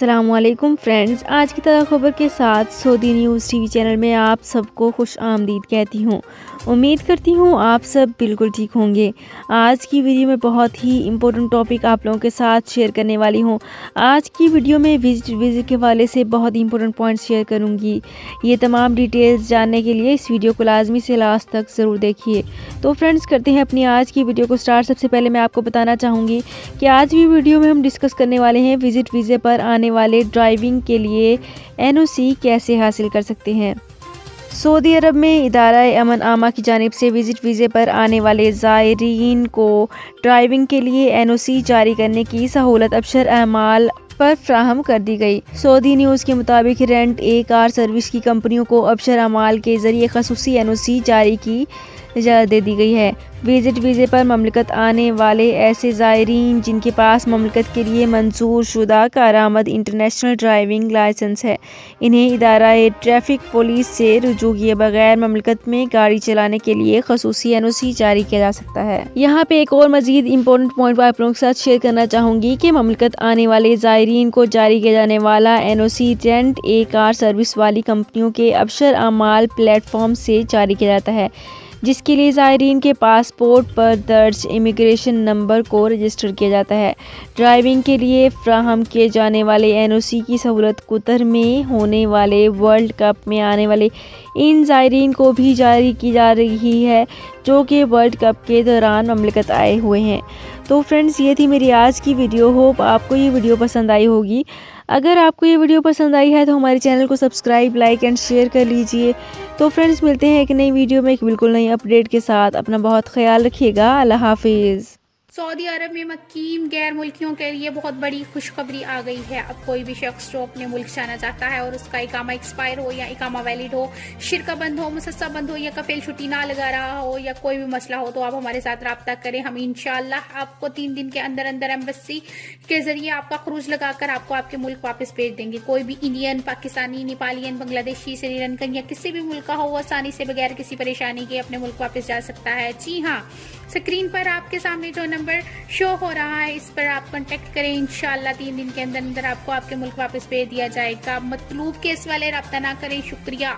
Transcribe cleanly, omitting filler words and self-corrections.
السلام علیکم فرینڈز، آج کی تازہ خبر کے ساتھ سعودی نیوز ٹی وی چینل میں آپ سب کو خوش آمدید کہتی ہوں۔ امید کرتی ہوں آپ سب بالکل ٹھیک ہوں گے۔ آج کی ویڈیو میں بہت ہی امپورٹنٹ ٹاپک آپ لوگوں کے ساتھ شیئر کرنے والی ہوں۔ آج کی ویڈیو میں وزٹ کے حوالے سے بہت ہی امپورٹنٹ پوائنٹس شیئر کروں گی۔ یہ تمام ڈیٹیلز جاننے کے لیے اس ویڈیو کو لازمی سے لاسٹ تک ضرور دیکھیے۔ تو فرینڈز کرتے ہیں اپنی آج کی ویڈیو کو سٹارٹ۔ سب سے پہلے میں آپ کو بتانا چاہوں گی کہ آج بھی ویڈیو میں ہم ڈسکس کرنے والے ہیں وزٹ ویزے پر آنے والے ڈرائیونگ کے لیے NOC کیسے حاصل کر سکتے ہیں۔ سعودی عرب میں ادارہ امن عامہ کی جانب سے وزٹ ویزے پر آنے والے زائرین کو ڈرائیونگ کے لیے NOC جاری کرنے کی سہولت ابشر اعمال پر فراہم کر دی گئی۔ سعودی نیوز کے مطابق رینٹ اے کار سروس کی کمپنیوں کو ابشر اعمال کے ذریعے خصوصی NOC جاری کی اجازت دے دی گئی ہے۔ وزٹ ویزے پر مملکت آنے والے ایسے زائرین جن کے پاس مملکت کے لیے منظور شدہ کارآمد انٹرنیشنل ڈرائیونگ لائسنس ہے، انہیں ادارہ ٹریفک پولیس سے رجوع کیے بغیر مملکت میں گاڑی چلانے کے لیے خصوصی NOC جاری کیا جا سکتا ہے۔ یہاں پہ ایک اور مزید امپورٹنٹ پوائنٹ آپ لوگوں کے ساتھ شیئر کرنا چاہوں گی کہ مملکت آنے والے زائرین کو جاری کیا جانے والا NOC رینٹ اے کار سروس والی کمپنیوں کے ابشر اعمال پلیٹ فارم سے جاری کیا جاتا ہے، جس کے لیے زائرین کے پاسپورٹ پر درج امیگریشن نمبر کو رجسٹر کیا جاتا ہے۔ ڈرائیونگ کے لیے فراہم کیے جانے والے NOC کی سہولت قطر میں ہونے والے ورلڈ کپ میں آنے والے ان زائرین کو بھی جاری کی جا رہی ہے جو کہ ورلڈ کپ کے دوران مملکت آئے ہوئے ہیں۔ تو فرینڈز یہ تھی میری آج کی ویڈیو۔ ہوپ آپ کو یہ ویڈیو پسند آئی ہوگی۔ اگر آپ کو یہ ویڈیو پسند آئی ہے تو ہمارے چینل کو سبسکرائب، لائک اینڈ شیئر کر لیجئے۔ تو فرینڈز ملتے ہیں ایک نئی ویڈیو میں ایک بالکل نئی اپڈیٹ کے ساتھ۔ اپنا بہت خیال رکھیے گا۔ اللہ حافظ۔ سعودی عرب میں مقیم غیر ملکیوں کے لیے بہت بڑی خوشخبری آ گئی ہے۔ اب کوئی بھی شخص جو اپنے ملک جانا چاہتا ہے اور اس کا اقامہ ایکسپائر ہو یا اقامہ ویلڈ ہو، شرکہ بند ہو، مسسہ بند ہو یا کفیل چھٹی نہ لگا رہا ہو یا کوئی بھی مسئلہ ہو تو آپ ہمارے ساتھ رابطہ کریں۔ ہم انشاءاللہ آپ کو 3 دن کے اندر ایمبیسی کے ذریعے آپ کا خروج لگا کر آپ کو آپ کے ملک واپس بھیج دیں گے۔ کوئی بھی انڈین، پاکستانی، نیپالین، بنگلہ دیشی، سری لنکن یا کسی بھی ملک کا ہو وہ آسانی سے بغیر کسی پریشانی کے اپنے ملک واپس جا سکتا ہے۔ جی ہاں، اسکرین پر آپ کے سامنے جو نمبر شو ہو رہا ہے اس پر آپ کانٹیکٹ کریں۔ انشاءاللہ 3 دن کے اندر آپ کو آپ کے ملک واپس بھیج دیا جائے گا۔ مطلوب کیس والے رابطہ نہ کریں۔ شکریہ۔